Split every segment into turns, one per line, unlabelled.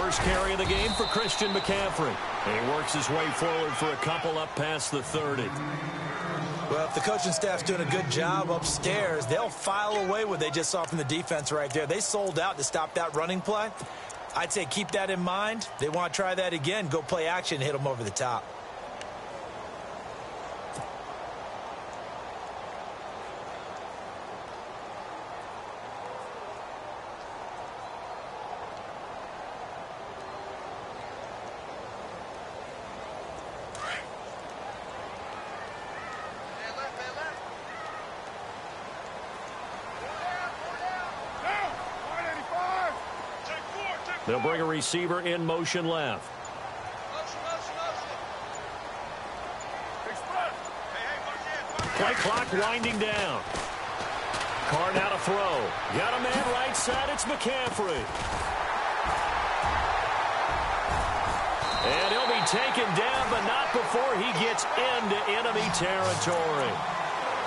first carry of the game for Christian McCaffrey. And he works his way forward for a couple up past the 30.
Well, if the coaching staff's doing a good job upstairs, they'll file away what they just saw from the defense right there. They sold out to stop that running play. I'd say keep that in mind. They want to try that again. Go play action and hit them over the top.
They'll bring a receiver in motion left. Play clock winding down. Carr now to throw. Got a man right side. It's McCaffrey. And he'll be taken down, but not before he gets into enemy territory.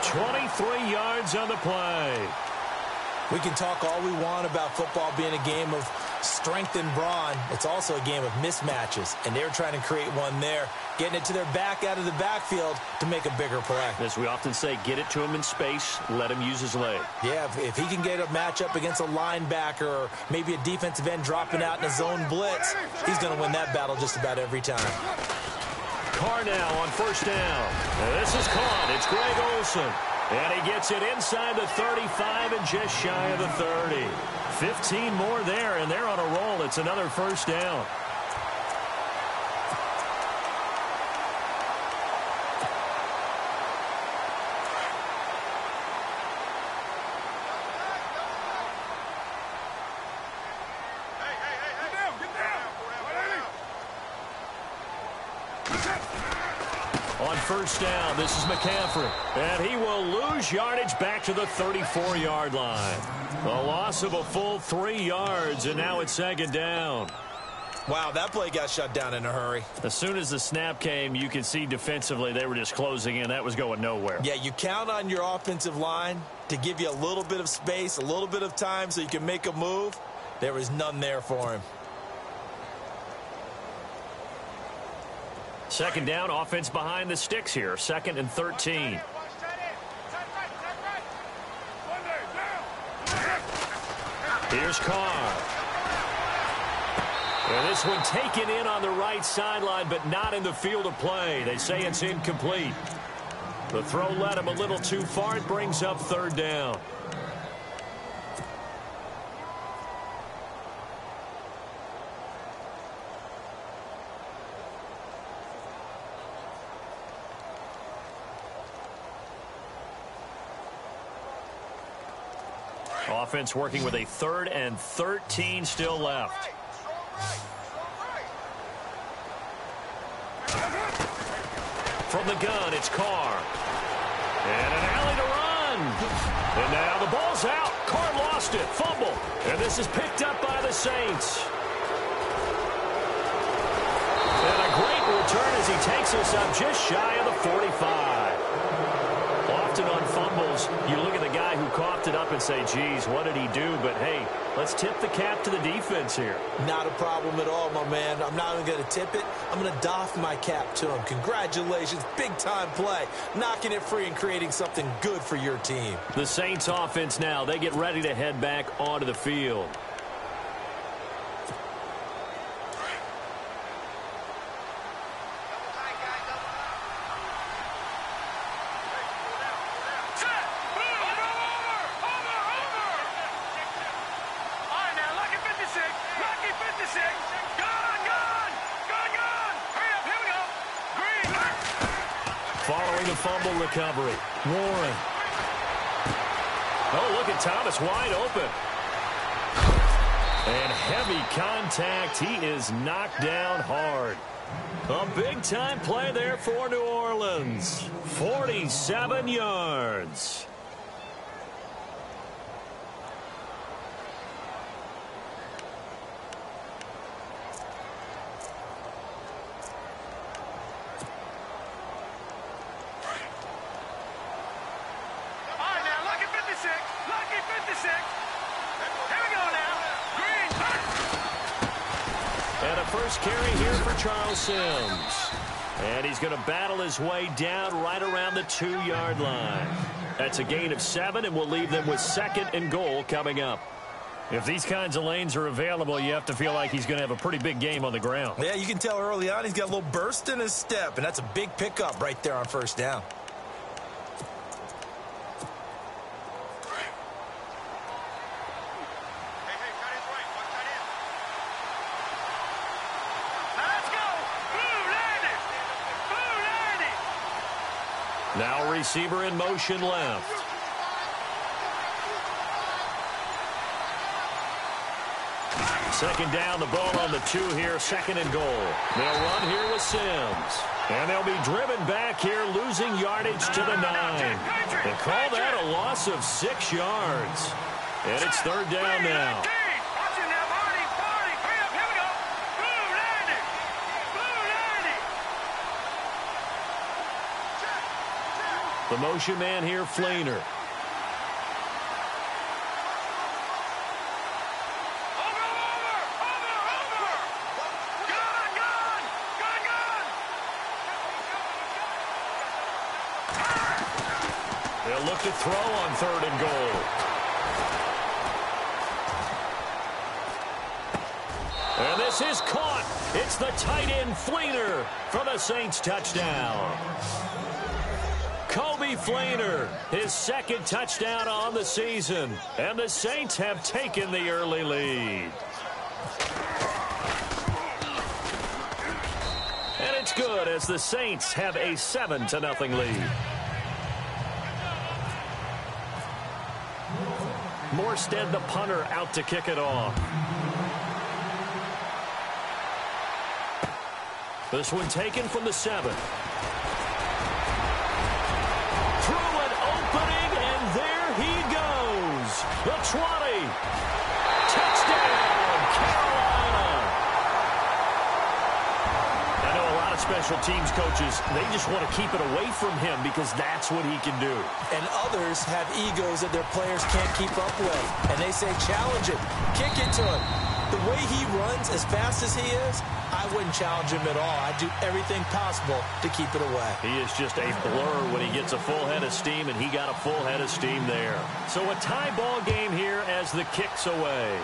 23 yards on the play.
We can talk all we want about football being a game of strength and brawn. It's also a game of mismatches, and they're trying to create one there, getting it to their back out of the backfield to make a bigger play.
As we often say, get it to him in space, let him use his leg.
Yeah, if he can get a matchup against a linebacker or maybe a defensive end dropping out in a zone blitz, he's going to win that battle just about every time.
Carr now on first down. This is caught. It's Greg Olsen. And he gets it inside the 35 and just shy of the 30. 15 more there, and they're on a roll. It's another first down. On first down, this is McCaffrey. And he will lose yardage back to the 34-yard line. A loss of a full 3 yards, and now it's second down.
Wow, that play got shut down in a hurry.
As soon as the snap came, you could see defensively they were just closing in. That was going nowhere.
Yeah, you count on your offensive line to give you a little bit of space, a little bit of time so you can make a move. There was none there for him.
Second down, offense behind the sticks here. 2nd and 13. Here's Carr. And this one taken in on the right sideline, but not in the field of play. They say it's incomplete. The throw led him a little too far. It brings up third down. Offense working with a 3rd and 13 still left. From the gun, it's Carr. And an alley to run. And now the ball's out. Carr lost it. Fumble. And this is picked up by the Saints. And a great return as he takes us up just shy of the 45. Often on fumbles, you look at the guy who coughed it up and say, geez, what did he do? But, hey, let's tip the cap to the defense here.
Not a problem at all, my man. I'm not even going to tip it. I'm going to doff my cap to him. Congratulations. Big-time play. Knocking it free and creating something good for your team.
The Saints offense now, they get ready to head back onto the field. Following the fumble recovery, Warren. Oh, look at Thomas wide open. And heavy contact. He is knocked down hard. A big-time play there for New Orleans. 47 yards. first carry here for Charles Sims. And he's going to battle his way down right around the 2-yard line. That's a gain of 7, and we'll leave them with 2nd and goal coming up. If these kinds of lanes are available, you have to feel like he's going to have a pretty big game on the ground.
Yeah, you can tell early on he's got a little burst in his step, and that's a big pickup right there on first down.
Now receiver in motion left. Second down, the ball on the 2 here, 2nd and goal. They'll run here with Sims. And they'll be driven back here, losing yardage to the 9. They call that a loss of 6 yards. And it's 3rd down now. The motion man here, Flainer. They'll look to throw on 3rd and goal. And this is caught. It's the tight end, Flainer, for the Saints touchdown. Kobe Flainer, his 2nd touchdown on the season. And the Saints have taken the early lead. And it's good as the Saints have a 7-0 lead. Morstead, the punter, out to kick it off. This one taken from the 7. The 20. Touchdown, Carolina. I know a lot of special teams coaches, they just want to keep it away from him because that's what he can do.
And others have egos that their players can't keep up with. And they say, challenge it. Kick it to him. The way he runs as fast as he is, I wouldn't challenge him at all. I'd do everything possible to keep it away.
He is just a blur when he gets a full head of steam, and he got a full head of steam there. So a tie ball game here as the kick's away.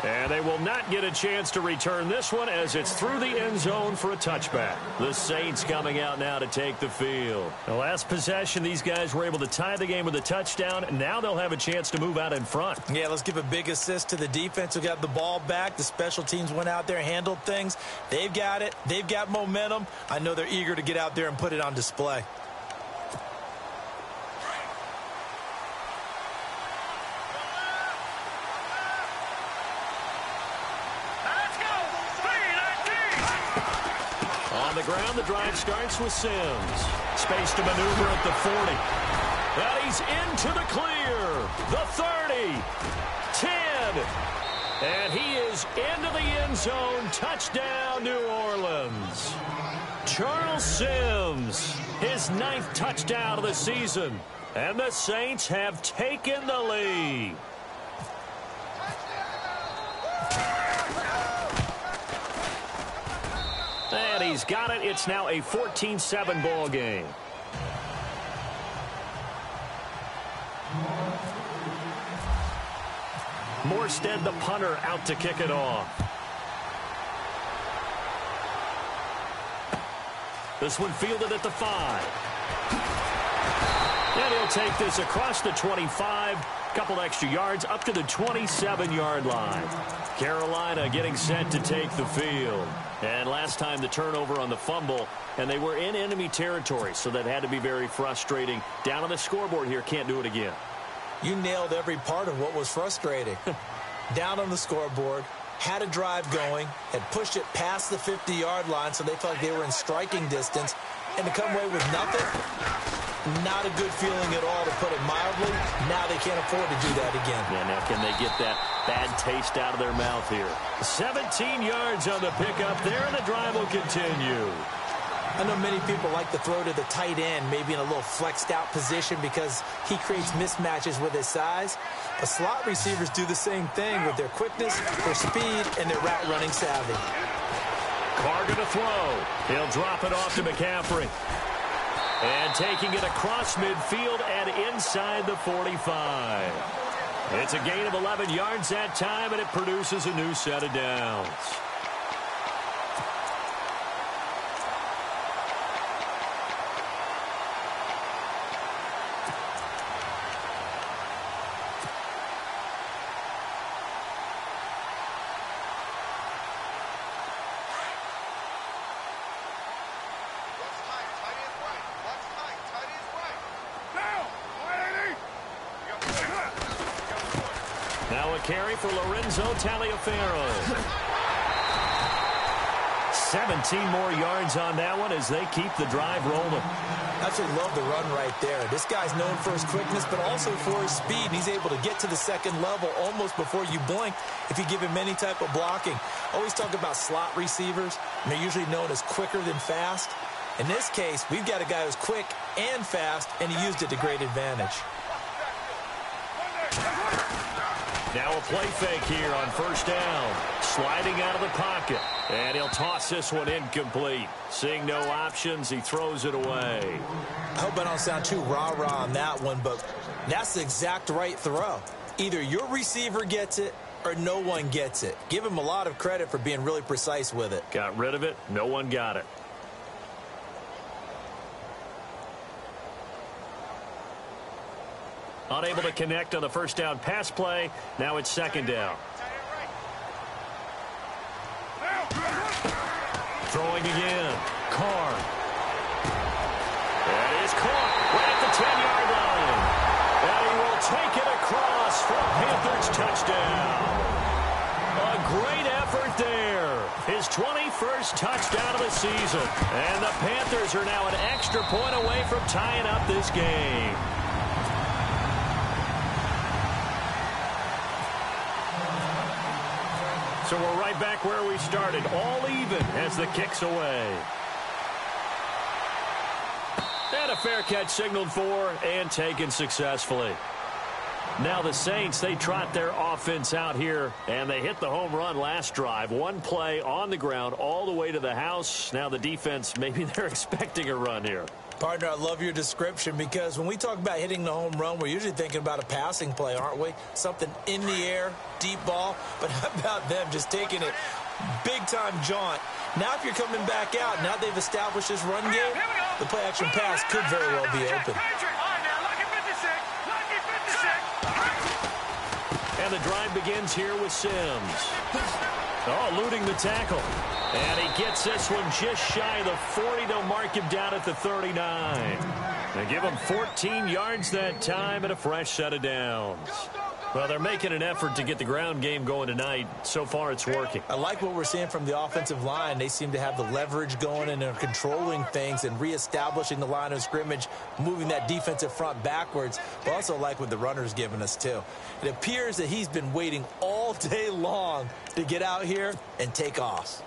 And they will not get a chance to return this one as it's through the end zone for a touchback. The Saints coming out now to take the field. The last possession, these guys were able to tie the game with a touchdown. Now they'll have a chance to move out in front.
Yeah, let's give a big assist to the defense who got the ball back. The special teams went out there, handled things. They've got it. They've got momentum. I know they're eager to get out there and put it on display.
On the ground, the drive starts with Sims. Space to maneuver at the 40. And he's into the clear. The 30. 10. And he is into the end zone. Touchdown, New Orleans. Charles Sims, his 9th touchdown of the season. And the Saints have taken the lead. And he's got it. It's now a 14-7 ball game. Morstead, the punter, out to kick it off. This one fielded at the 5. And he'll take this across the 25. Couple extra yards up to the 27-yard line. Carolina getting set to take the field. And last time the turnover on the fumble, and they were in enemy territory, so that had to be very frustrating. Down on the scoreboard here, can't do it again.
You nailed every part of what was frustrating. Down on the scoreboard, had a drive going, had pushed it past the 50-yard line, so they felt like they were in striking distance, and to come away with nothing, not a good feeling at all, to put it mildly. Now they can't afford to do that again.
Yeah, now can they get that bad taste out of their mouth here? 17 yards on the pickup there, and the drive will continue.
I know many people like to throw to the tight end, maybe in a little flexed out position because he creates mismatches with his size. But slot receivers do the same thing with their quickness, their speed, and their route running savvy.
Carr going to throw. He'll drop it off to McCaffrey. And taking it across midfield and inside the 45. It's a gain of 11 yards that time, and it produces a new set of downs. Now a carry for Lorenzo Taliaferro. 17 more yards on that one as they keep the drive rolling.
I absolutely love the run right there. This guy's known for his quickness, but also for his speed. And he's able to get to the second level almost before you blink if you give him any type of blocking. Always talk about slot receivers, and they're usually known as quicker than fast. In this case, we've got a guy who's quick and fast, and he used it to great advantage.
Now a play fake here on first down. Sliding out of the pocket. And he'll toss this one incomplete. Seeing no options, he throws it away.
I hope I don't sound too rah-rah on that one, but that's the exact right throw. Either your receiver gets it or no one gets it. Give him a lot of credit for being really precise with it.
Got rid of it. No one got it. Unable to connect on the first down pass play. Now it's second down. Throwing again. Carr. That is caught right at the 10-yard line. And he will take it across for a Panthers touchdown. A great effort there. His 21st touchdown of the season. And the Panthers are now an extra point away from tying up this game. So we're right back where we started, all even as the kick's away. And a fair catch signaled for and taken successfully. Now the Saints, they trot their offense out here, and they hit the home run last drive. One play on the ground all the way to the house. Now the defense, maybe they're expecting a run here.
Partner, I love your description because when we talk about hitting the home run, we're usually thinking about a passing play, aren't we? Something in the air, deep ball. But how about them just taking it big-time jaunt? Now if you're coming back out, now they've established this run game, the play-action pass could very well be open.
And the drive begins here with Sims. Oh, eluding the tackle. And he gets this one just shy of the 40. They'll mark him down at the 39. They give him 14 yards that time and a fresh set of downs. Well, they're making an effort to get the ground game going tonight. So far, it's working.
I like what we're seeing from the offensive line. They seem to have the leverage going, and they're controlling things and reestablishing the line of scrimmage, moving that defensive front backwards. But also like what the runner's giving us, too. It appears that he's been waiting all day long to get out here and take off.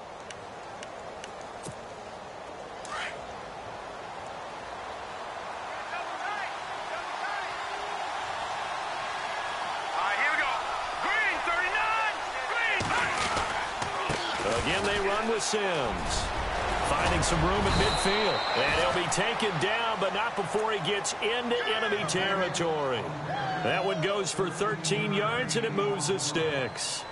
Again, they run with Sims. Finding some room at midfield. And he'll be taken down, but not before he gets into enemy territory. That one goes for 13 yards, and it moves the sticks.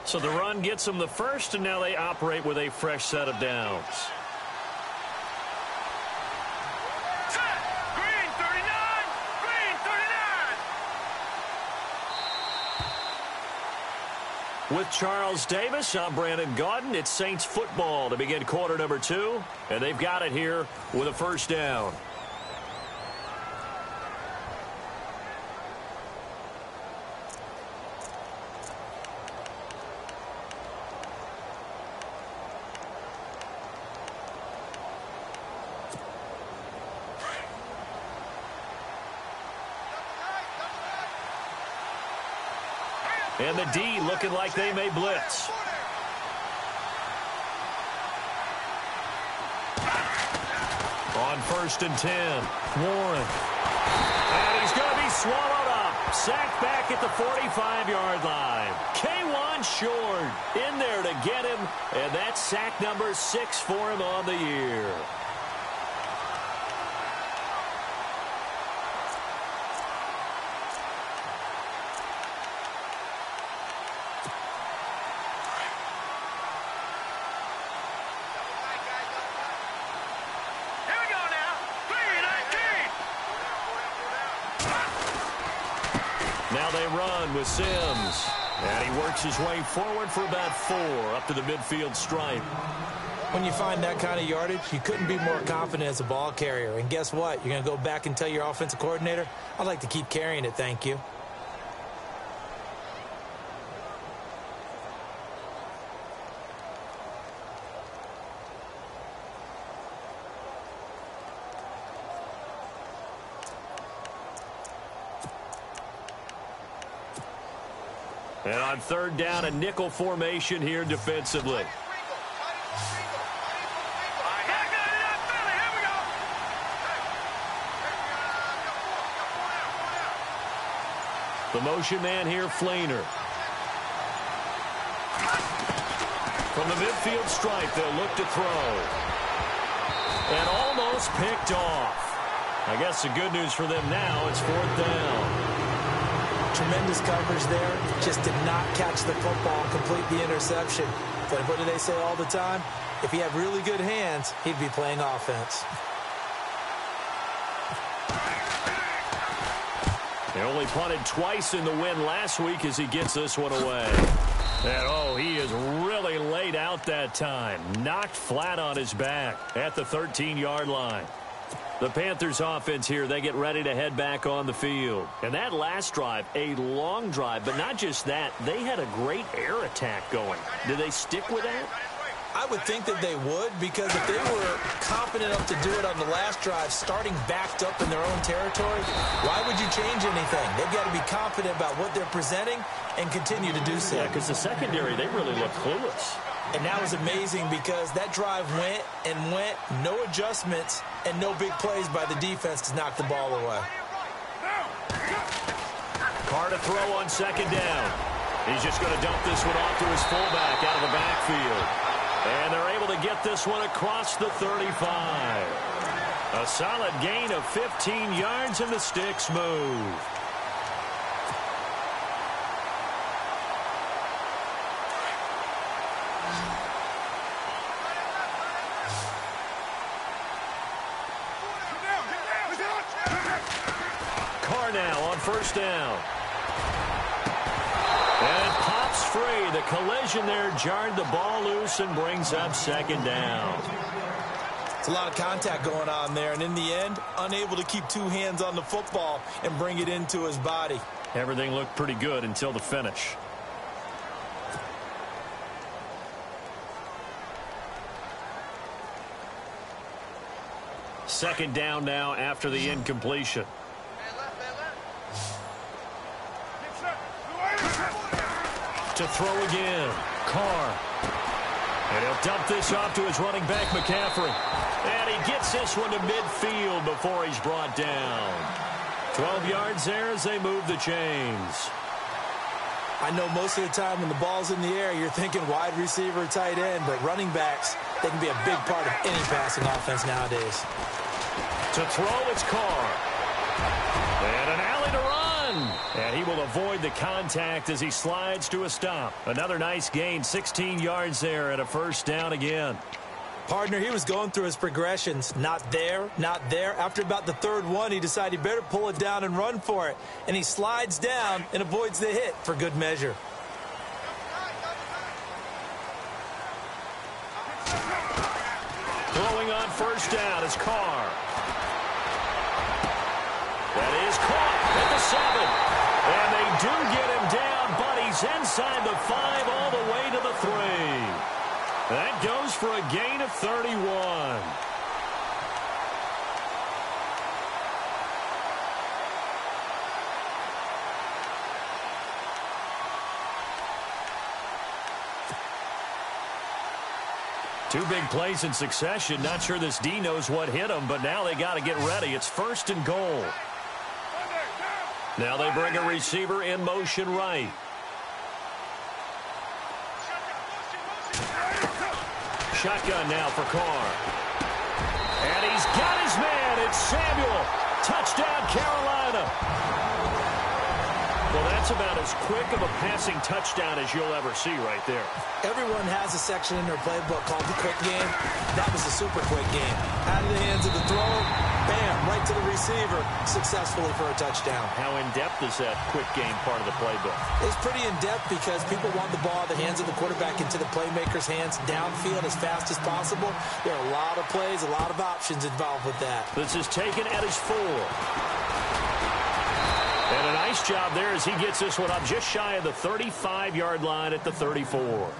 So the run gets them the first, and now they operate with a fresh set of downs. With Charles Davis, I'm Brandon Gaudin. It's Saints football to begin quarter number 2, and they've got it here with a first down. And the D looking like they may blitz. On 1st and 10, Warren. And he's going to be swallowed up. Sacked back at the 45-yard line. K1 short in there to get him. And that's sack number 6 for him on the year. Now they run with Sims. And he works his way forward for about 4 up to the midfield stripe.
When you find that kind of yardage, you couldn't be more confident as a ball carrier. And guess what? You're going to go back and tell your offensive coordinator, I'd like to keep carrying it, thank you.
And on 3rd down, a nickel formation here defensively. The motion man here, Flainer. From the midfield stripe, they'll look to throw. And almost picked off. I guess the good news for them now, it's 4th down.
Tremendous coverage there. Just did not catch the football, complete the interception. But what do they say all the time? If he had really good hands, he'd be playing offense.
They only punted twice in the win last week as he gets this one away. And, oh, he is really laid out that time. Knocked flat on his back at the 13-yard line. The Panthers offense here, they get ready to head back on the field. And that last drive, a long drive, but not just that, they had a great air attack going. Do they stick with that?
I would think that they would, because if they were confident enough to do it on the last drive, starting backed up in their own territory, why would you change anything? They've got to be confident about what they're presenting and continue to do so.
Yeah, because the secondary, they really look clueless.
And that was amazing because that drive went and went, no adjustments, and no big plays by the defense to knock the ball away.
Carr to throw on 2nd down. He's just going to dump this one off to his fullback out of the backfield. And they're able to get this one across the 35. A solid gain of 15 yards, and the sticks move. Carr now on 1st down. And it pops free. The collision there jarred the ball loose and brings up 2nd down.
It's a lot of contact going on there, and in the end, unable to keep 2 hands on the football and bring it into his body.
Everything looked pretty good until the finish. Second down now after the incompletion. To throw again, Carr. And he'll dump this off to his running back, McCaffrey. And he gets this one to midfield before he's brought down. 12 yards there as they move the chains.
I know most of the time when the ball's in the air, you're thinking wide receiver, tight end, but running backs, they can be a big part of any passing offense nowadays.
To throw, it's Carr. And an alley to run. And he will avoid the contact as he slides to a stop. Another nice gain, 16 yards there, and a 1st down again.
Partner, he was going through his progressions. Not there, not there. After about the 3rd one, he decided he better pull it down and run for it. And he slides down and avoids the hit for good measure.
Throwing on 1st down is Carr. That is caught at the 7. And they do get him down, but he's inside the 5 all the way to the 3. That goes for a gain of 31. Two big plays in succession. Not sure this D knows what hit him, but now they got to get ready. It's 1st and goal. Now they bring a receiver in motion right. Shotgun now for Carr. And he's got his man. It's Samuel. Touchdown, Carolina. Well, that's about as quick of a passing touchdown as you'll ever see right there.
Everyone has a section in their playbook called the quick game. That was a super quick game. Out of the hands of the thrower, bam, right to the receiver, successfully for a touchdown.
How in-depth is that quick game part of the playbook?
It's pretty in-depth because people want the ball in the hands of the quarterback into the playmaker's hands downfield as fast as possible. There are a lot of plays, a lot of options involved with that.
This is taken at his 4. And a nice job there as he gets this one up just shy of the 35-yard line at the 34.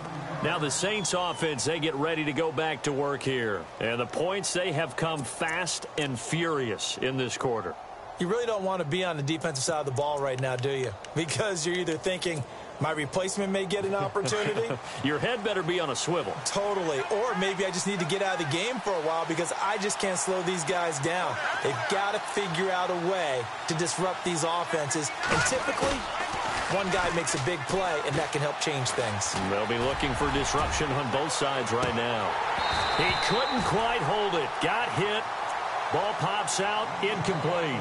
Now the Saints offense, they get ready to go back to work here. And the points, they have come fast and furious in this quarter.
You really don't want to be on the defensive side of the ball right now, do you? Because you're either thinking, my replacement may get an opportunity.
Your head better be on a swivel.
Totally. Or maybe I just need to get out of the game for a while because I just can't slow these guys down. They've got to figure out a way to disrupt these offenses. And typically, one guy makes a big play, and that can help change things.
They'll be looking for disruption on both sides right now. He couldn't quite hold it. Got hit. Ball pops out. Incomplete.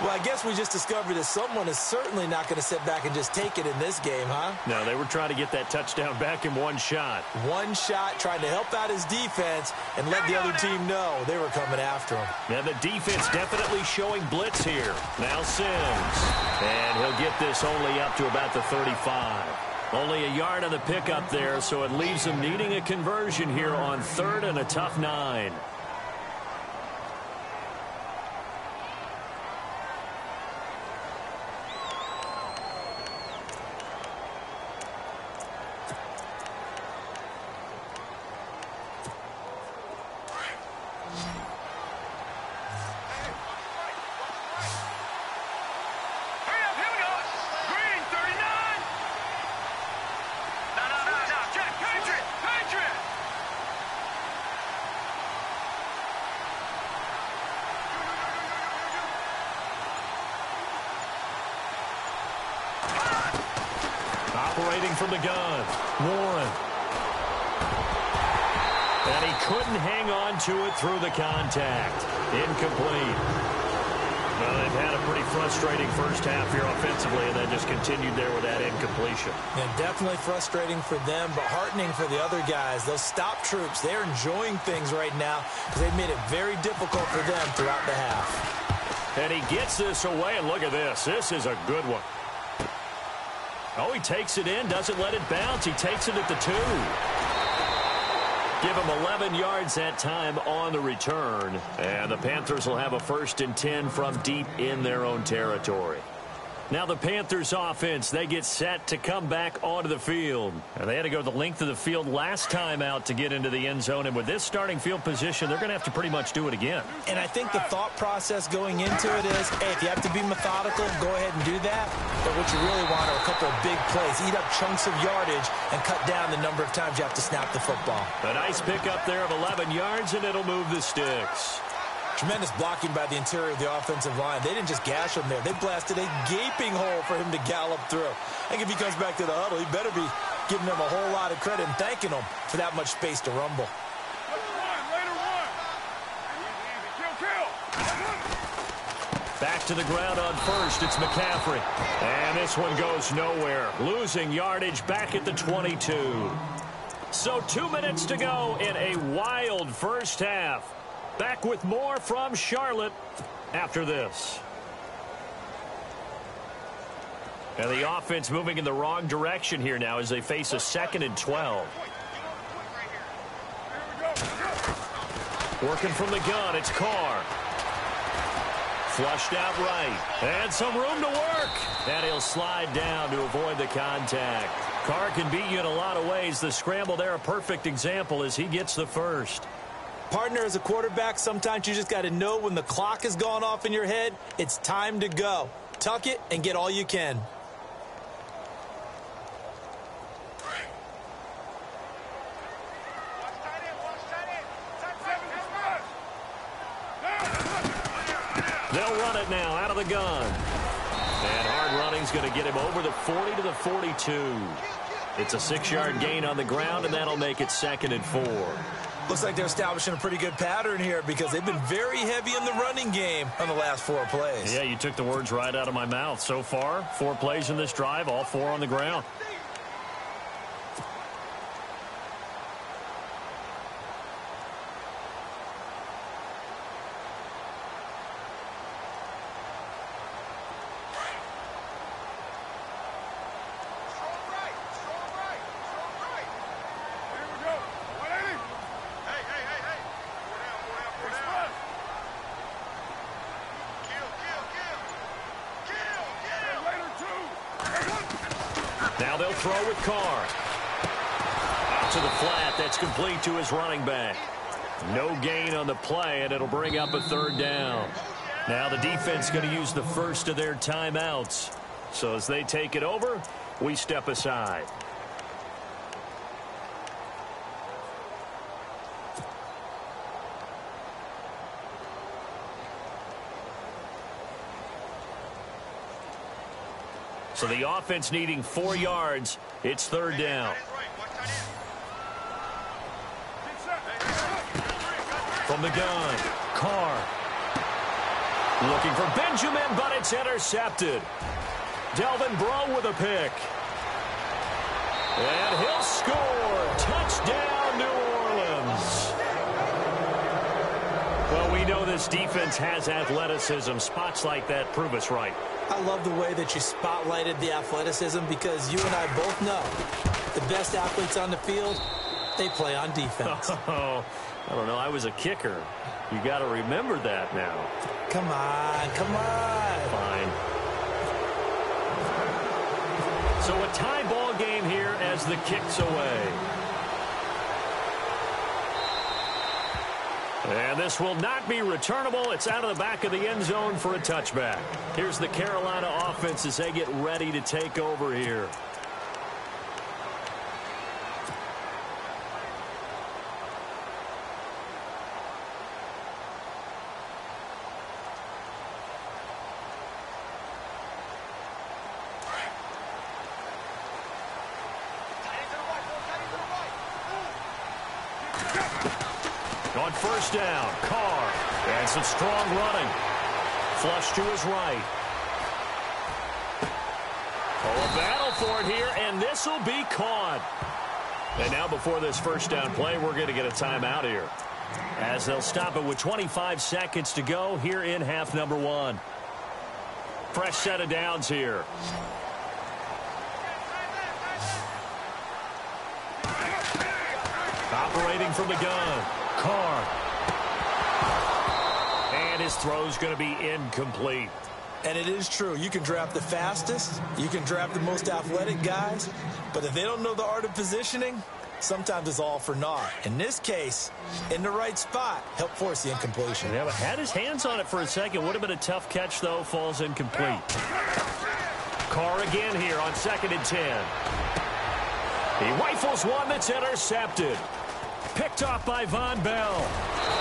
Well, I guess we just discovered that someone is certainly not going to sit back and just take it in this game, huh?
No, they were trying to get that touchdown back in one shot.
One shot, trying to help out his defense and let the other team know they were coming after him.
Now the defense definitely showing blitz here. Now Sims. And he'll get this only up to about the 35. Only a yard on the pickup there, so it leaves him needing a conversion here on 3rd and a tough 9. Operating from the gun, Warren. And he couldn't hang on to it through the contact. Incomplete. Well, they've had a pretty frustrating first half here offensively, and then just continued there with that incompletion.
Yeah, definitely frustrating for them, but heartening for the other guys. Those stop troops, they're enjoying things right now because they've made it very difficult for them throughout the half.
And he gets this away, and look at this. This is a good one. Oh, he takes it in, doesn't let it bounce. He takes it at the 2. Give him 11 yards that time on the return. And the Panthers will have a 1st and 10 from deep in their own territory. Now the Panthers offense, they get set to come back onto the field. And they had to go the length of the field last time out to get into the end zone. And with this starting field position, they're going to have to pretty much do it again.
And I think the thought process going into it is, hey, if you have to be methodical, go ahead and do that. But what you really want are a couple of big plays. Eat up chunks of yardage and cut down the number of times you have to snap the football.
A nice pickup there of 11 yards, and it'll move the sticks.
Tremendous blocking by the interior of the offensive line. They didn't just gash him there. They blasted a gaping hole for him to gallop through. I think if he comes back to the huddle, he better be giving them a whole lot of credit and thanking them for that much space to rumble.
Back to the ground on 1st. It's McCaffrey. And this one goes nowhere. Losing yardage back at the 22. So 2 minutes to go in a wild first half. Back with more from Charlotte after this. And the offense moving in the wrong direction here now as they face a 2nd and 12. Working from the gun, it's Carr. Flushed out right. And some room to work. And he'll slide down to avoid the contact. Carr can beat you in a lot of ways. The scramble there, a perfect example as he gets the first.
Partner, as a quarterback, sometimes you just got to know when the clock has gone off in your head, it's time to go. Tuck it and get all you can.
They'll run it now out of the gun. And hard running's going to get him over the 40 to the 42. It's a 6-yard gain on the ground, and that'll make it 2nd and 4.
Looks like they're establishing a pretty good pattern here because they've been very heavy in the running game on the last 4 plays.
Yeah, you took the words right out of my mouth. So far, 4 plays in this drive, all 4 on the ground. Now they'll throw with Carr. Out to the flat. That's complete to his running back. No gain on the play, and it'll bring up a 3rd down. Now the defense going to use the first of their timeouts. So as they take it over, we step aside. So the offense needing 4 yards. It's 3rd down. From the gun, Carr. Looking for Benjamin, but it's intercepted. Delvin Breaux with a pick. And he'll score. Touchdown, New Orleans. Well, we know this defense has athleticism. Spots like that prove us right.
I love the way that you spotlighted the athleticism because you and I both know the best athletes on the field, they play on defense.
Oh, I don't know. I was a kicker. You got to remember that now.
Come on, come on.
Fine. So a tie ball game here as the kick's away. And this will not be returnable. It's out of the back of the end zone for a touchback. Here's the Carolina offense as they get ready to take over here. On 1st down, Carr. And some strong running. Flush to his right. Oh, a battle for it here, and this will be caught. And now before this 1st down play, we're going to get a timeout here. As they'll stop it with 25 seconds to go here in half number 1. Fresh set of downs here. Operating from the gun. Carr. And his throw's going to be incomplete.
And it is true. You can draft the fastest. You can draft the most athletic guys. But if they don't know the art of positioning, sometimes it's all for naught. In this case, in the right spot, help force the incompletion.
Yeah, but had his hands on it for a second. Would have been a tough catch, though. Falls incomplete. Carr again here on 2nd and 10. He rifles one that's intercepted. Picked off by Von Bell.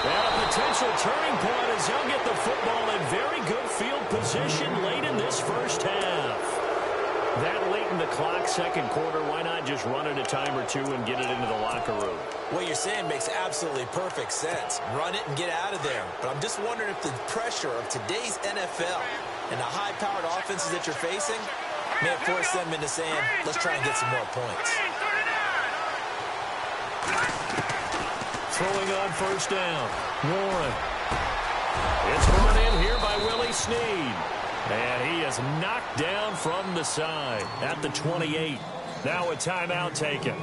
And a potential turning point as he'll get the football in very good field position late in this 1st half. That late in the clock, 2nd quarter, why not just run it a time or 2 and get it into the locker room?
What you're saying makes absolutely perfect sense. Run it and get out of there. But I'm just wondering if the pressure of today's NFL and the high-powered offenses that you're facing may have forced them into saying, let's try and get some more points.
Throwing on 1st down. Warren. It's run in here by Willie Snead. And he is knocked down from the side at the 28. Now a timeout taken.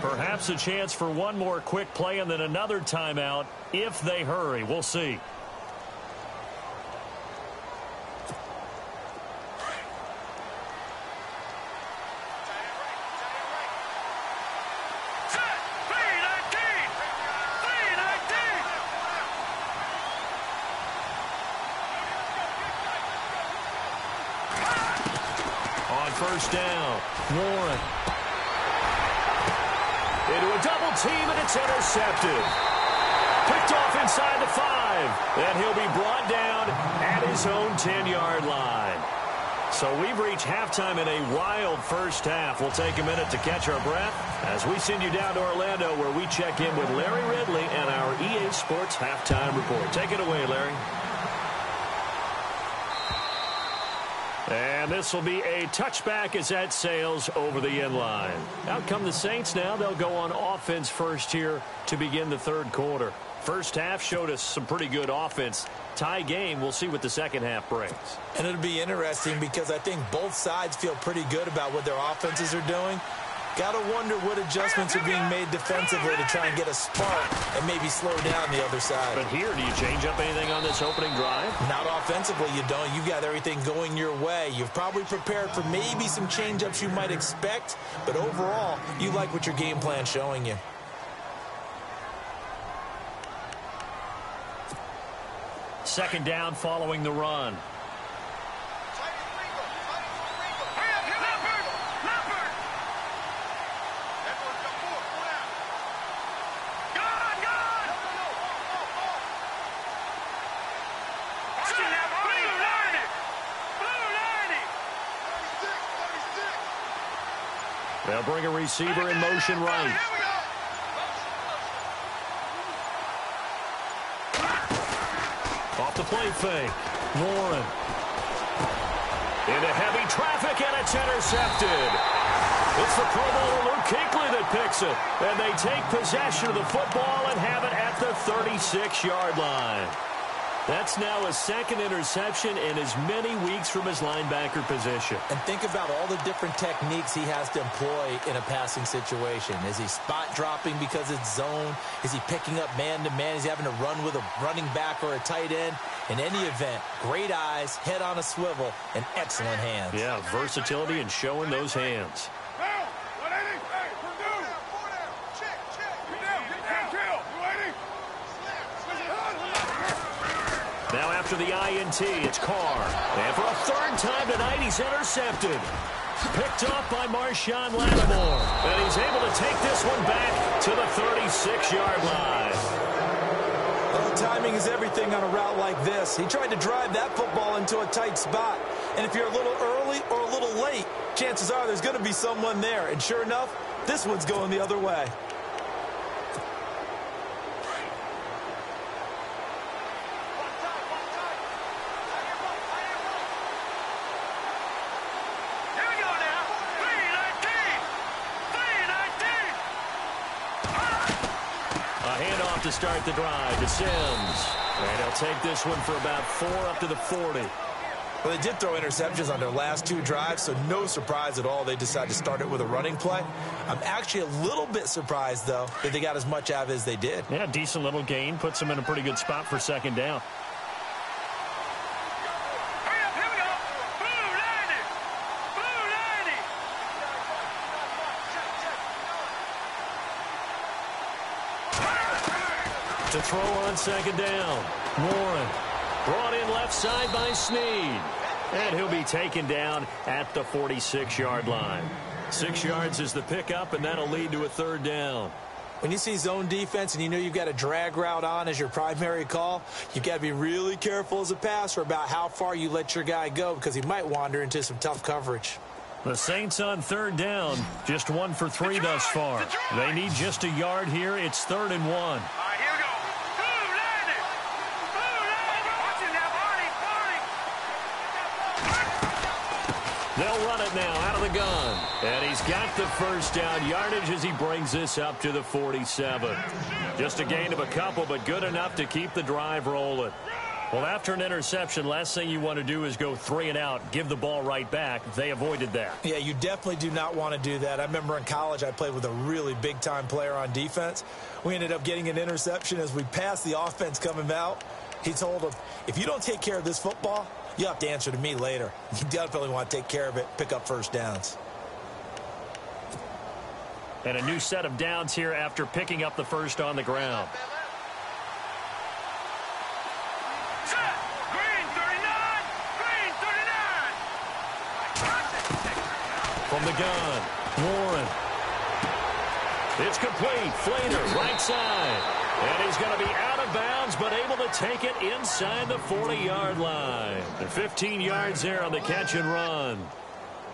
Perhaps a chance for one more quick play and then another timeout if they hurry. We'll see. On 1st down, Warren. Into a double team, and it's intercepted. Picked off inside the 5. And he'll be brought down at his own 10-yard line. So we've reached halftime in a wild first half. We'll take a minute to catch our breath as we send you down to Orlando, where we check in with Larry Ridley and our EA Sports Halftime Report. Take it away, Larry. And this will be a touchback as that sails over the end line. Out come the Saints now. They'll go on offense first here to begin the third quarter. First half showed us some pretty good offense. Tie game. We'll see what the second half brings.
And it'll be interesting because I think both sides feel pretty good about what their offenses are doing. Got to wonder what adjustments are being made defensively to try and get a spark and maybe slow down the other side.
But here, do you change up anything on this opening drive?
Not offensively, you don't. You've got everything going your way. You've probably prepared for maybe some change-ups you might expect, but overall, you like what your game plan's showing you.
Second down following the run. They'll bring a receiver in motion right. Off the play fake. Warren. Into heavy traffic, and it's intercepted. It's the Pro Bowler Luke Kuechly that picks it. And they take possession of the football and have it at the 36-yard line. That's now a second interception in as many weeks from his linebacker position.
And think about all the different techniques he has to employ in a passing situation. Is he spot dropping because it's zone? Is he picking up man-to-man? Is he having to run with a running back or a tight end? In any event, great eyes, head on a swivel, and excellent hands.
Yeah, versatility and showing those hands. Now after the INT, it's Carr. And for a third time tonight, he's intercepted. Picked off by Marshawn Lattimore. And he's able to take this one back to the 36-yard line.
Well, timing is everything on a route like this. He tried to drive that football into a tight spot. And if you're a little early or a little late, chances are there's going to be someone there. And sure enough, this one's going the other way.
To start the drive to Sims. And he'll take this one for about 4 up to the 40.
Well, they did throw interceptions on their last 2 drives, so no surprise at all they decided to start it with a running play. I'm actually a little bit surprised, though, that they got as much out of it as they did.
Yeah, decent little gain. Puts them in a pretty good spot for second down. To throw on second down. Warren brought in left side by Snead. And he'll be taken down at the 46-yard line. 6 yards is the pickup, and that'll lead to a third down.
When you see zone defense and you know you've got a drag route on as your primary call, you've got to be really careful as a passer about how far you let your guy go because he might wander into some tough coverage.
The Saints on third down, just 1 for 3 thus far. They need just a yard here. It's 3rd and 1. They'll run it now out of the gun. And he's got the first down yardage as he brings this up to the 47. Just a gain of a couple, but good enough to keep the drive rolling. Well, after an interception, last thing you want to do is go 3 and out, give the ball right back. They avoided that.
Yeah, you definitely do not want to do that. I remember in college I played with a really big-time player on defense. We ended up getting an interception as we passed the offense coming out. He told him, if you don't take care of this football, you have to answer to me later. You definitely want to take care of it, pick up first downs.
And a new set of downs here after picking up the first on the ground. From the gun, Warren. It's It's complete. Flater, right side. And he's going to be out of bounds, but able to take it inside the 40-yard line. They're 15 yards there on the catch and run.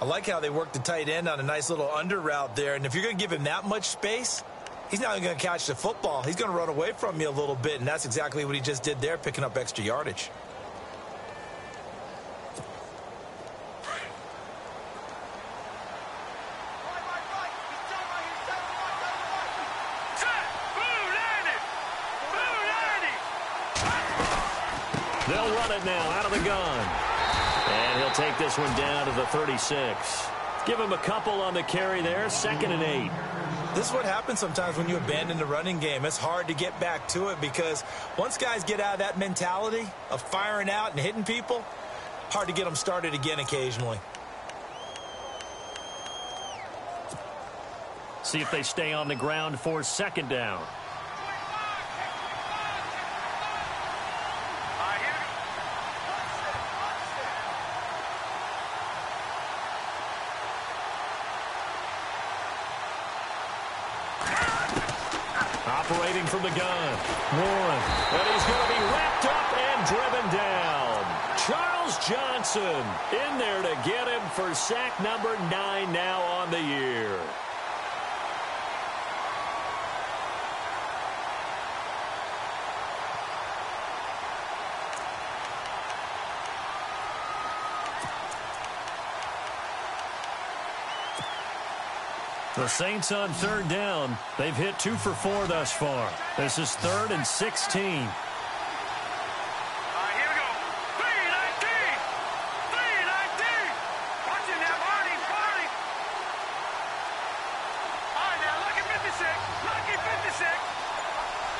I like how they work the tight end on a nice little under route there. And if you're going to give him that much space, he's not going to catch the football. He's going to run away from you a little bit, and that's exactly what he just did there, picking up extra yardage.
They'll run it now out of the gun. And he'll take this one down to the 36. Give him a couple on the carry there, 2nd and 8.
This is what happens sometimes when you abandon the running game. It's hard to get back to it because once guys get out of that mentality of firing out and hitting people, hard to get them started again occasionally.
See if they stay on the ground for 2nd down. Operating from the gun. Warren. And he's going to be wrapped up and driven down. Charles Johnson in there to get him for sack number 9 now on the year. The Saints on 3rd down. They've hit 2 for 4 thus far. This is 3rd and 16.
Here we go. 3-19. 3-19. Watching that, Barney. All right, now, lucky 56. Lucky 56.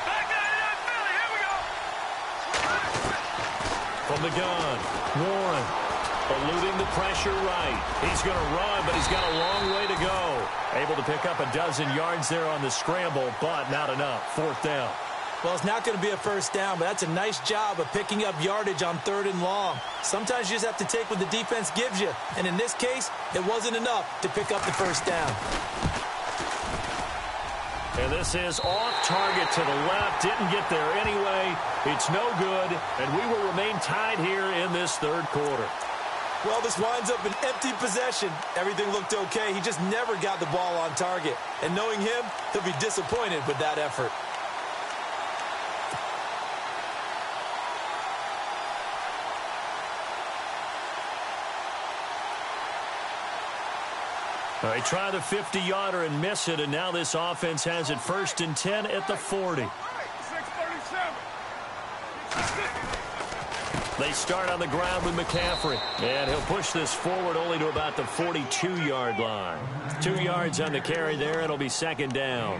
Back down to that Philly. Here we go.
From the gun, Warren eluding the pressure right. He's going to run, but he's got a long way to go. Able to pick up a dozen yards there on the scramble, but not enough. 4th down.
Well, it's not going to be a 1st down, but that's a nice job of picking up yardage on 3rd and long. Sometimes you just have to take what the defense gives you, and in this case, it wasn't enough to pick up the 1st down.
And this is off target to the left. Didn't get there anyway. It's no good, and we will remain tied here in this 3rd quarter.
Well, this winds up an empty possession. Everything looked okay. He just never got the ball on target. And knowing him, he'll be disappointed with that effort.
They try the 50-yarder and miss it, and now this offense has it 1st and 10 at the 40.
637.
They start on the ground with McCaffrey. And he'll push this forward only to about the 42-yard line. 2 yards on the carry there. It'll be 2nd down.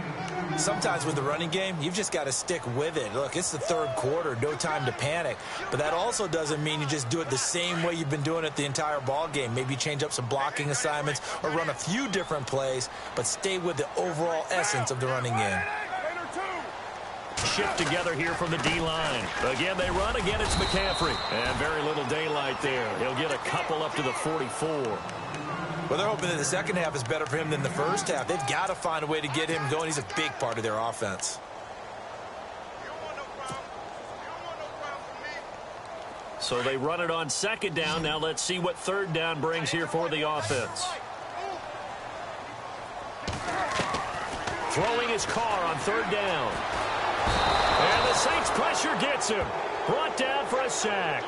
Sometimes with the running game, you've just got to stick with it. Look, it's the 3rd quarter. No time to panic. But that also doesn't mean you just do it the same way you've been doing it the entire ball game. Maybe change up some blocking assignments or run a few different plays, but stay with the overall essence of the running game.
Shift together here from the D-line. Again, they run. Again, it's McCaffrey. And very little daylight there. He'll get a couple up to the 44.
Well, they're hoping that the second half is better for him than the first half. They've got to find a way to get him going. He's a big part of their offense.
So they run it on 2nd down. Now let's see what 3rd down brings here for the offense. Throwing his car on 3rd down. And the Saints pressure gets him. Brought down for a sack.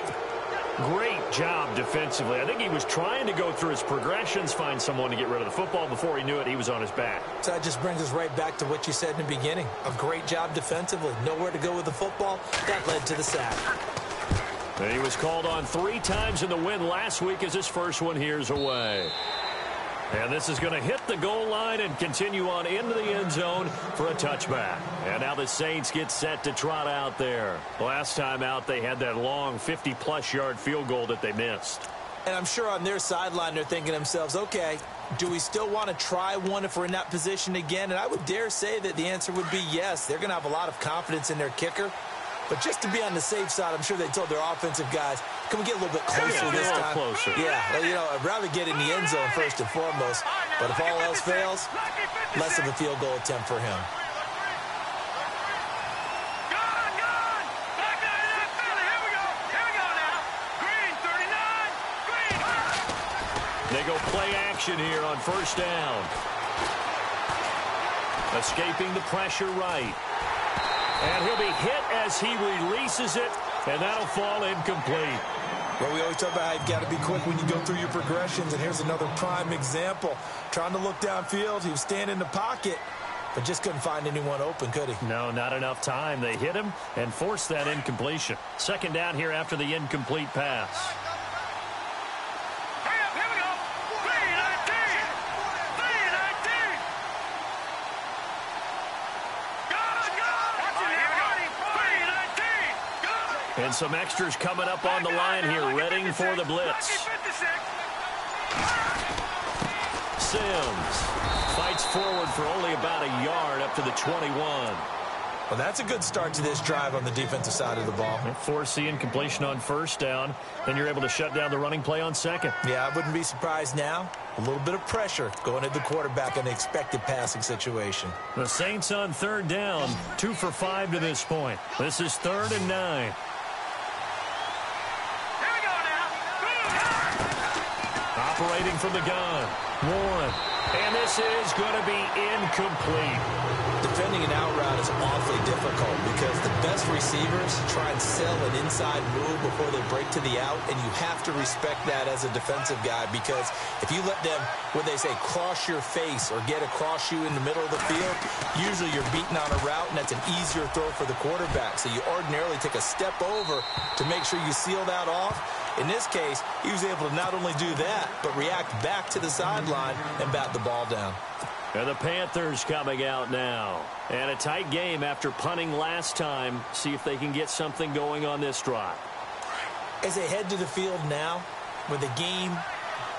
Great job defensively. I think he was trying to go through his progressions, find someone to get rid of the football. Before he knew it, he was on his back.
So that just brings us right back to what you said in the beginning. A great job defensively. Nowhere to go with the football. That led to the sack.
And he was called on 3 times in the win last week as his first one here's away. And this is going to hit the goal line and continue on into the end zone for a touchback. And now the Saints get set to trot out there. Last time out, they had that long 50-plus yard field goal that they missed.
And I'm sure on their sideline they're thinking to themselves, okay, do we still want to try one if we're in that position again? And I would dare say that the answer would be yes. They're going to have a lot of confidence in their kicker. But just to be on the safe side, I'm sure they told their offensive guys, Can we get a little bit closer this time?
Closer.
Yeah, you know, I'd rather get in the end zone first and foremost. But if all else fails, less of a field goal attempt for him.
They go play action here on first down. Escaping the pressure right. And he'll be hit as he releases it, and that'll fall incomplete.
Well, we always talk about how you've got to be quick when you go through your progressions, and here's another prime example. Trying to look downfield, he was standing in the pocket, but just couldn't find anyone open, could he?
No, not enough time. They hit him and forced that incompletion. Second down here after the incomplete pass. And some extras coming up on the line here, readying for the blitz. Sims fights forward for only about a yard up to the 21.
Well, that's a good start to this drive on the defensive side of the ball.
Force the incompletion on first down, then you're able to shut down the running play on second.
Yeah, I wouldn't be surprised now. A little bit of pressure going at the quarterback in the expected passing situation.
The Saints on third down, 2 for 5 to this point. This is 3rd and 9. Operating from the gun. Warren. And this is going to be incomplete.
Defending an out route is awfully difficult because the best receivers try and sell an inside move before they break to the out, and you have to respect that as a defensive guy because if you let them, when they say cross your face or get across you in the middle of the field, usually you're beaten on a route, and that's an easier throw for the quarterback. So you ordinarily take a step over to make sure you seal that off. In this case, he was able to not only do that, but react back to the sideline and bat the ball down.
And the Panthers coming out now. And a tight game after punting last time. See if they can get something going on this drive.
As they head to the field now, with the game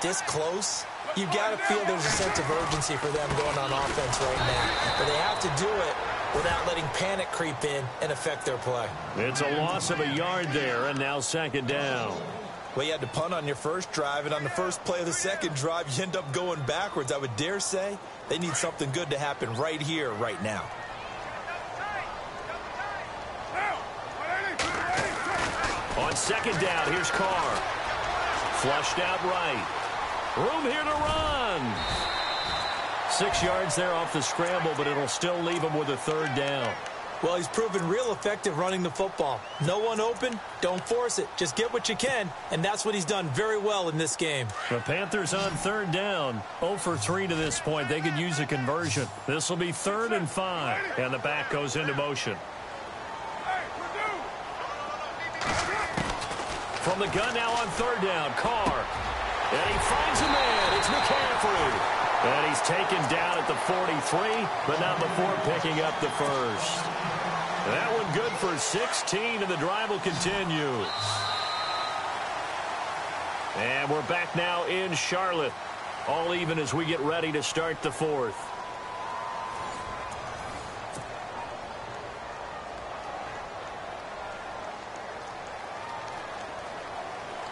this close, you've got to feel there's a sense of urgency for them going on offense right now. But they have to do it without letting panic creep in and affect their play.
It's a loss of a yard there, and now second down.
Well, you had to punt on your first drive, and on the first play of the second drive, you end up going backwards. I would dare say they need something good to happen right here, right now.
On second down, here's Carr. Flushed out right. Room here to run. 6 yards there off the scramble, but it'll still leave him with a third down.
Well, he's proven real effective running the football. No one open, don't force it. Just get what you can, and that's what he's done very well in this game.
The Panthers on third down, 0 for 3 to this point. They could use a conversion. This will be 3rd and 5, and the back goes into motion. From the gun now on third down, Carr. And he finds a man. It's McCaffrey. And he's taken down at the 43, but not before picking up the first. That one good for 16, and the drive will continue. And we're back now in Charlotte. All even as we get ready to start the fourth.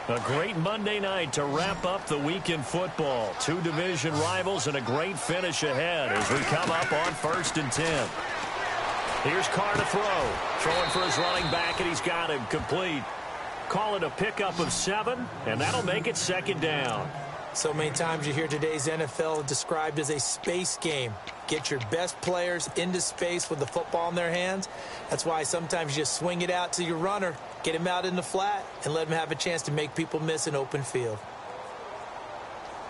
A great Monday night to wrap up the week in football. 2 division rivals and a great finish ahead as we come up on 1st and 10. Here's Carr to throw. Throwing for his running back, and he's got him complete. Call it a pickup of 7, and that'll make it second down.
So many times you hear today's NFL described as a space game. Get your best players into space with the football in their hands. That's why sometimes you just swing it out to your runner, get him out in the flat, and let him have a chance to make people miss an open field.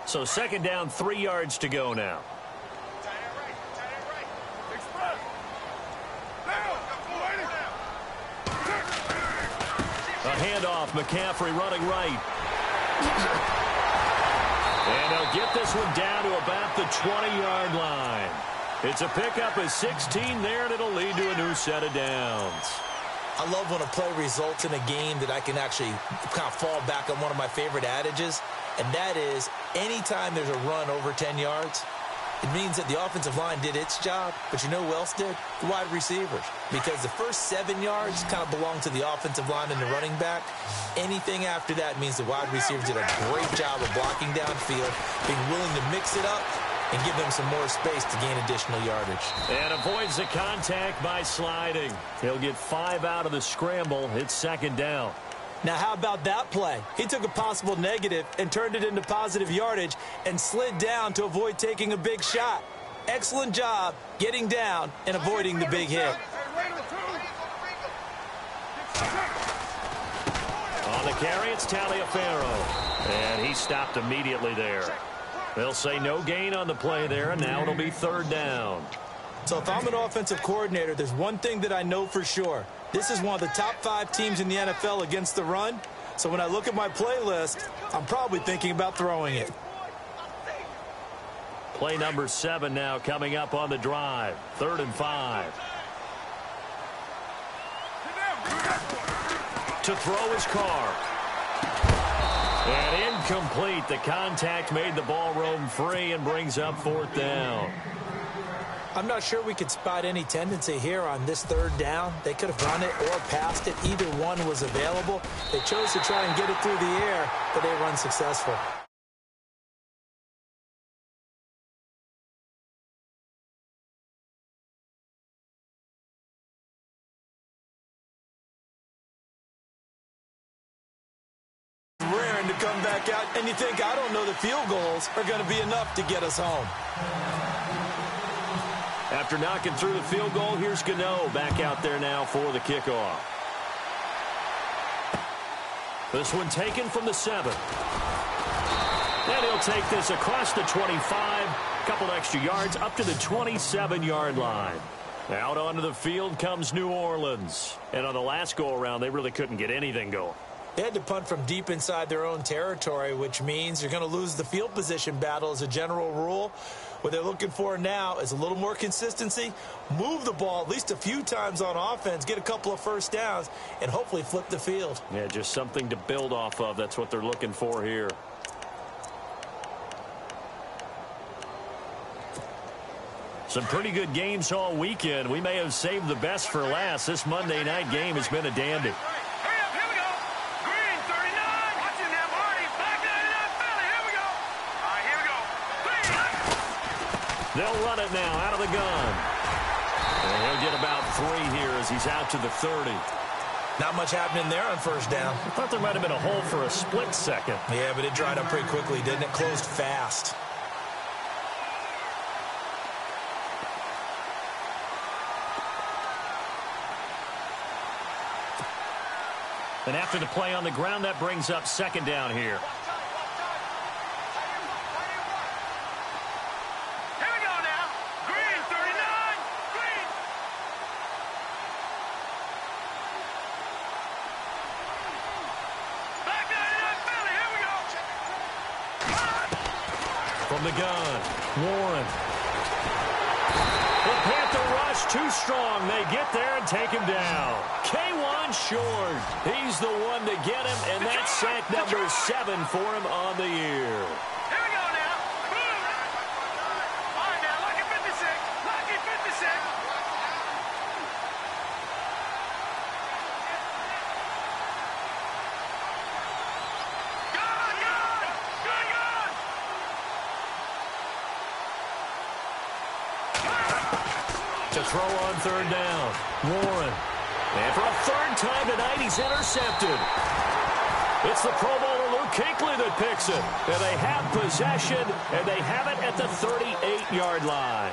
So second down, 3 yards to go now. A handoff, McCaffrey running right. And they'll get this one down to about the 20-yard line. It's a pickup of 16 there, and it'll lead to a new set of downs.
I love when a play results in a game that I can actually kind of fall back on one of my favorite adages, and that is anytime there's a run over 10 yards, It means that the offensive line did its job, but you know who else did? The wide receivers. Because the first 7 yards kind of belong to the offensive line and the running back. Anything after that means the wide receivers did a great job of blocking downfield, being willing to mix it up, and give them some more space to gain additional yardage.
And avoids the contact by sliding. He'll get 5 out of the scramble. It's second down.
Now, how about that play? He took a possible negative and turned it into positive yardage and slid down to avoid taking a big shot. Excellent job getting down and avoiding the big hit.
On the carry, it's Taliaferro. And he stopped immediately there. They'll say no gain on the play there, and now it'll be third down.
So if I'm an offensive coordinator, there's one thing that I know for sure. This is one of the top 5 teams in the NFL against the run. So when I look at my playlist, I'm probably thinking about throwing it.
Play number 7 now coming up on the drive. 3rd and 5. To throw his Carr. And incomplete. The contact made the ball roam free and brings up 4th down.
I'm not sure we could spot any tendency here on this 3rd down. They could have run it or passed it. Either one was available. They chose to try and get it through the air, but they were unsuccessful. Raring to come back out, and you think, I don't know, the field goals are going to be enough to get us home.
After knocking through the field goal, here's Gano back out there now for the kickoff. This one taken from the 7. And he'll take this across the 25. A couple extra yards up to the 27-yard line. Out onto the field comes New Orleans. And on the last go-around, they really couldn't get anything going.
They had to punt from deep inside their own territory, which means you're going to lose the field position battle as a general rule. What they're looking for now is a little more consistency, move the ball at least a few times on offense, get a couple of first downs, and hopefully flip the field.
Yeah, just something to build off of. That's what they're looking for here. Some pretty good games all weekend. We may have saved the best for last. This Monday night game has been a dandy. They'll run it now out of the gun. And he'll get about 3 here as he's out to the 30.
Not much happening there on first down.
I thought there might have been a hole for a split second.
Yeah, but it dried up pretty quickly, didn't it? Closed fast.
And after the play on the ground, that brings up second down here. From the gun, Warren. The Panther rush too strong. They get there and take him down. K1 short. He's the one to get him, and that's sack number 7 for him on the year.
Here we go now. Boom. All right, now, lucky 56. Lucky 56.
To throw on third down, Warren. And for a 3rd time tonight, he's intercepted. It's the Pro Bowler Luke Kuechly that picks it. And they have possession, and they have it at the 38-yard line.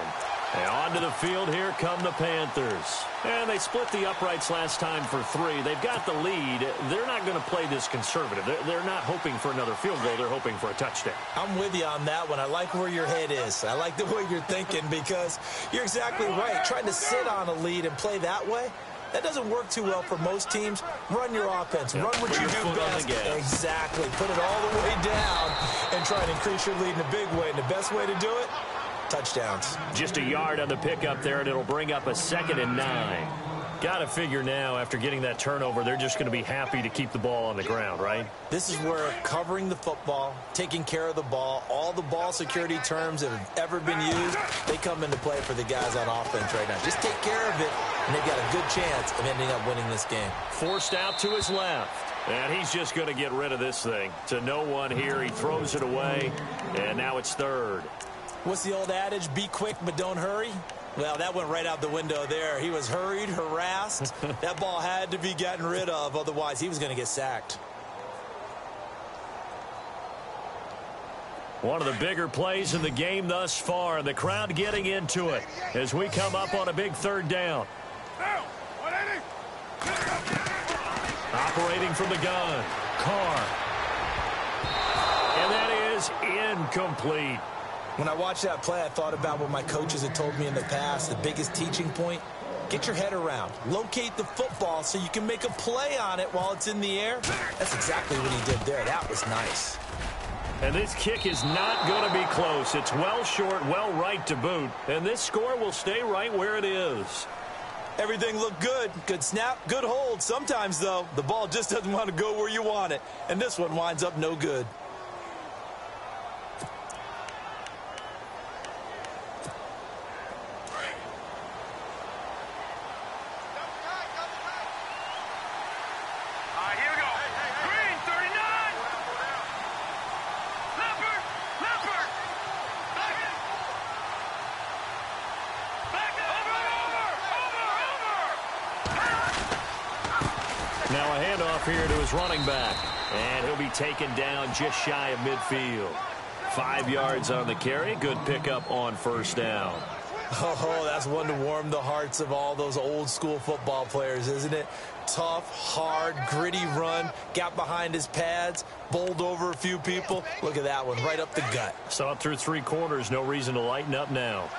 And onto the field, here come the Panthers. And they split the uprights last time for 3. They've got the lead. They're not going to play this conservative. They're not hoping for another field goal. They're hoping for a touchdown.
I'm with you on that one. I like where your head is. I like the way you're thinking because you're exactly right. Trying to sit on a lead and play that way, that doesn't work too well for most teams. Run your offense. Run what you do best. Exactly. Put it all the way down and try and increase your lead in a big way. And the best way to do it, touchdowns.
Just a yard on the pickup there, and it'll bring up a 2nd and 9. Got to figure now, after getting that turnover, they're just going to be happy to keep the ball on the ground, right?
This is where covering the football, taking care of the ball, all the ball security terms that have ever been used, they come into play for the guys on offense right now. Just take care of it, and they've got a good chance of ending up winning this game.
Forced out to his left. And he's just going to get rid of this thing. To no one here, he throws it away, and now it's third.
What's the old adage? Be quick, but don't hurry. Well, that went right out the window there. He was hurried, harassed. That ball had to be gotten rid of, otherwise he was going to get sacked.
One of the bigger plays in the game thus far, and the crowd getting into it as we come up on a big third down. Operating from the gun, Carr. And that is incomplete.
When I watched that play, I thought about what my coaches had told me in the past. The biggest teaching point, get your head around. Locate the football so you can make a play on it while it's in the air. That's exactly what he did there. That was nice.
And this kick is not going to be close. It's well short, well right to boot. And this score will stay right where it is.
Everything looked good. Good snap, good hold. Sometimes, though, the ball just doesn't want to go where you want it. And this one winds up no good.
Now a handoff here to his running back. And he'll be taken down just shy of midfield. 5 yards on the carry. Good pickup on first down.
Oh, that's one to warm the hearts of all those old school football players, isn't it? Tough, hard, gritty run. Got behind his pads. Bowled over a few people. Look at that one, right up the gut.
Saw it through 3 quarters. No reason to lighten up now.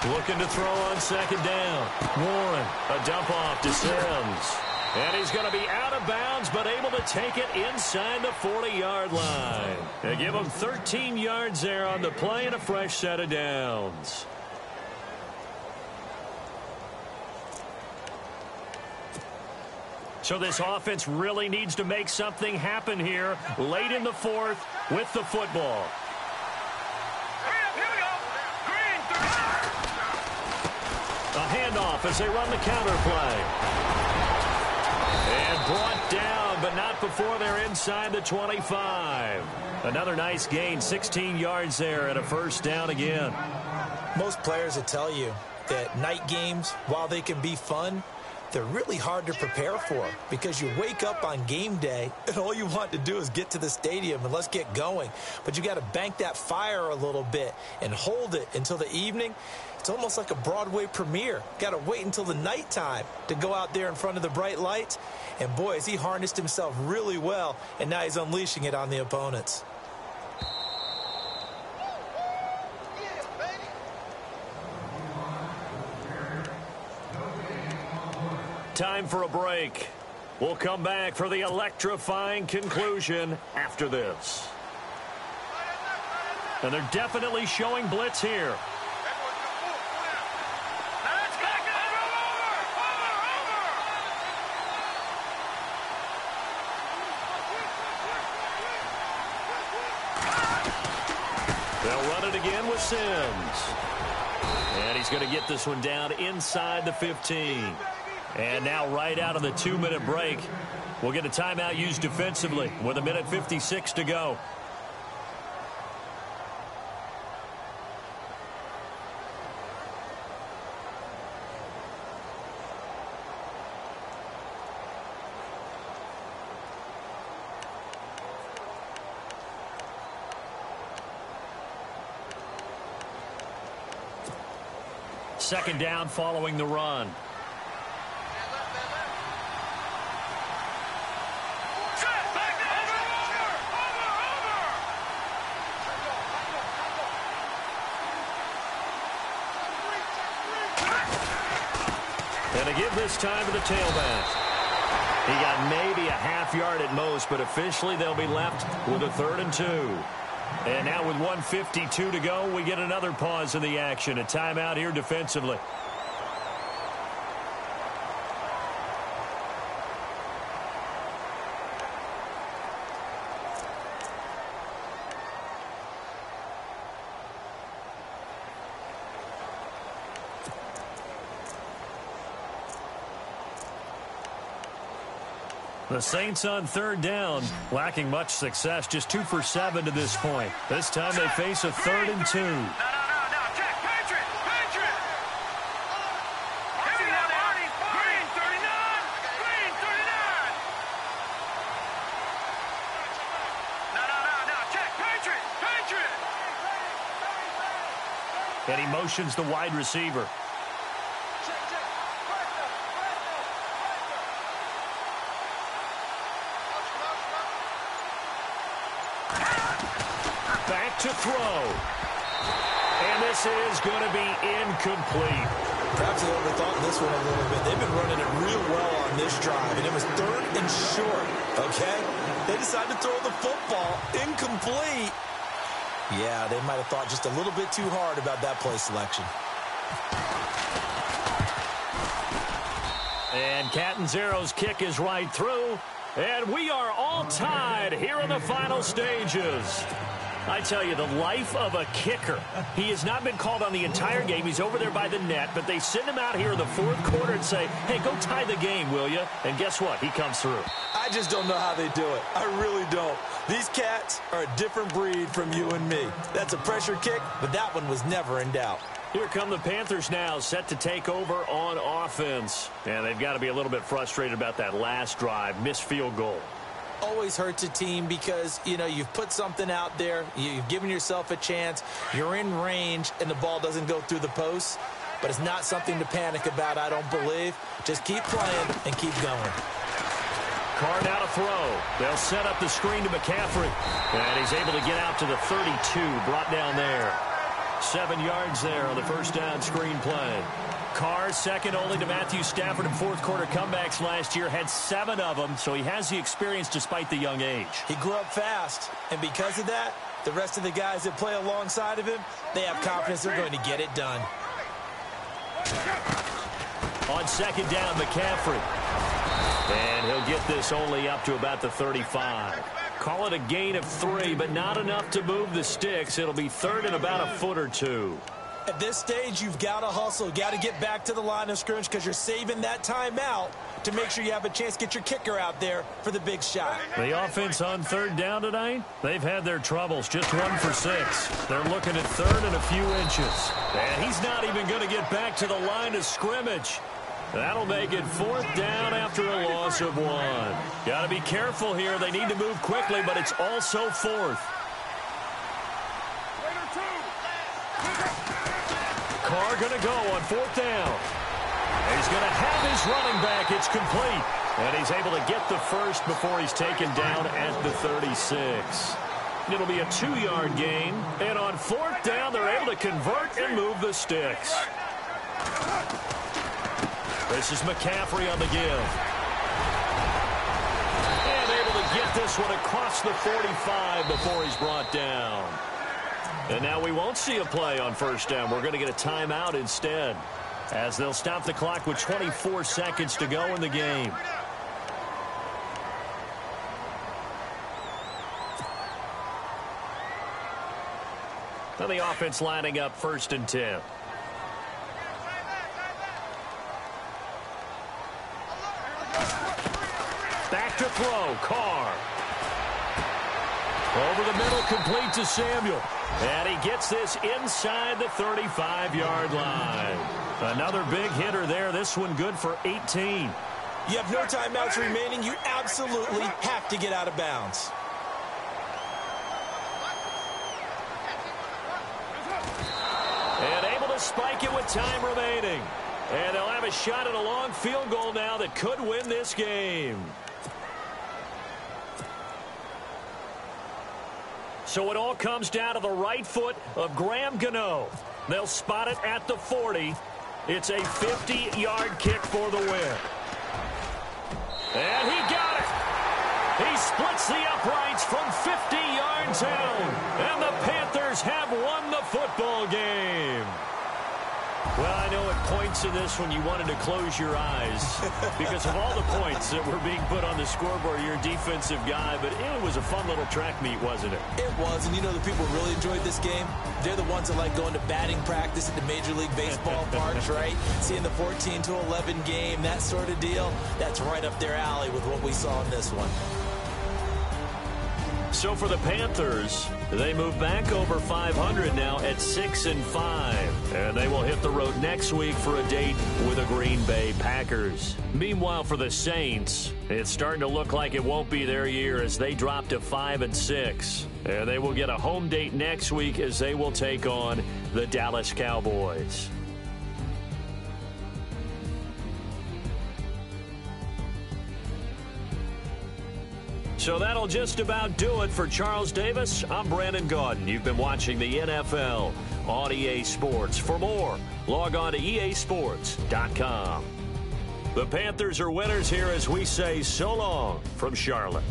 Looking to throw on second down. Warren, a dump off to Sims. And he's going to be out of bounds, but able to take it inside the 40-yard line. They give him 13 yards there on the play and a fresh set of downs. So this offense really needs to make something happen here late in the fourth with the football. A handoff as they run the counter play. And brought down, but not before they're inside the 25. Another nice gain, 16 yards there and a first down again.
Most players will tell you that night games, while they can be fun, they're really hard to prepare for because you wake up on game day and all you want to do is get to the stadium and let's get going. But you got to bank that fire a little bit and hold it until the evening. It's almost like a Broadway premiere. Got to wait until the nighttime to go out there in front of the bright lights. And boy, has he harnessed himself really well, and now he's unleashing it on the opponents.
Time for a break. We'll come back for the electrifying conclusion after this. And they're definitely showing blitz here. They'll run it again with Sims. And he's going to get this one down inside the 15. And now right out of the 2-minute break, we'll get a timeout used defensively with 1:56 to go. Second down following the run. And to give this time to the tailback. He got maybe a half yard at most, but officially they'll be left with a 3rd and 2. And now with 1:52 to go, we get another pause in the action. A timeout here defensively. The Saints on 3rd down, lacking much success, just 2 for 7 to this point. This time they face a 3rd and 2.
No, check, Patriot. Here we go now. Green, 39. Green, 39. No, check, Patriot.
And he motions the wide receiver. Back to throw. And this is going to be incomplete.
Perhaps they overthought this one a little bit. They've been running it real well on this drive, and it was 3rd and short, okay? They decided to throw the football incomplete. Yeah, they might have thought just a little bit too hard about that play selection.
And Catanzaro's kick is right through. And we are all tied here in the final stages. I tell you, the life of a kicker. He has not been called on the entire game. He's over there by the net, but they send him out here in the 4th quarter and say, hey, go tie the game, will you? And guess what? He comes through.
I just don't know how they do it. I really don't. These cats are a different breed from you and me. That's a pressure kick, but that one was never in doubt.
Here come the Panthers now, set to take over on offense. And they've got to be a little bit frustrated about that last drive, missed field goal.
Always hurts a team because, you know, you've put something out there, you've given yourself a chance, you're in range, and the ball doesn't go through the posts. But it's not something to panic about, I don't believe. Just keep playing and keep going.
Carr now to throw. They'll set up the screen to McCaffrey. And he's able to get out to the 32, brought down there. 7 yards there on the first down screen play. Carr second only to Matthew Stafford in 4th quarter comebacks last year. Had 7 of them, so he has the experience despite the young age.
He grew up fast, and because of that, the rest of the guys that play alongside of him, they have confidence they're going to get it done.
On 2nd down, McCaffrey. And he'll get this only up to about the 35. Call it a gain of 3, but not enough to move the sticks. It'll be 3rd and about a foot or 2.
At this stage, you've got to hustle, got to get back to the line of scrimmage because you're saving that timeout to make sure you have a chance to get your kicker out there for the big shot.
The offense on 3rd down tonight, they've had their troubles, just 1 for 6. They're looking at 3rd and a few inches. And he's not even going to get back to the line of scrimmage. That'll make it 4th down after a loss of 1. Got to be careful here. They need to move quickly, but it's also 4th. Carr going to go on 4th down. He's going to have his running back. It's complete. And he's able to get the first before he's taken down at the 36. It'll be a 2-yard gain. And on 4th down, they're able to convert and move the sticks. This is McCaffrey on the give. And able to get this one across the 45 before he's brought down. And now we won't see a play on 1st down. We're going to get a timeout instead, as they'll stop the clock with 24 seconds to go in the game. Now the offense lining up 1st and 10. Back to throw, Carr. Over the middle, complete to Samuel. And he gets this inside the 35-yard line. Another big hitter there. This one good for 18.
You have no timeouts remaining. You absolutely have to get out of bounds.
And able to spike it with time remaining. And they'll have a shot at a long field goal now that could win this game. So it all comes down to the right foot of Graham Gano. They'll spot it at the 40. It's a 50-yard kick for the win. And he got it. He splits the uprights from 50 yards out. And the Panthers have won the football game. Well, I know at points in this one you wanted to close your eyes because of all the points that were being put on the scoreboard. You're a defensive guy, but it was a fun little track meet, wasn't it?
It was, and you know the people who really enjoyed this game? They're the ones that like going to batting practice at the Major League Baseball parks, right? Seeing the 14-11 game, that sort of deal, that's right up their alley with what we saw in this one.
So for the Panthers, they move back over 500 now at 6-5. And they will hit the road next week for a date with the Green Bay Packers. Meanwhile, for the Saints, it's starting to look like it won't be their year as they drop to 5-6. And they will get a home date next week as they will take on the Dallas Cowboys. So that'll just about do it for Charles Davis. I'm Brandon Gaudin. You've been watching the NFL on EA Sports. For more, log on to easports.com. The Panthers are winners here as we say so long from Charlotte.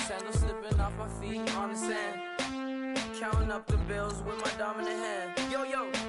Sandals slipping off my feet on the sand. Counting up the bills with my dominant hand. Yo, yo.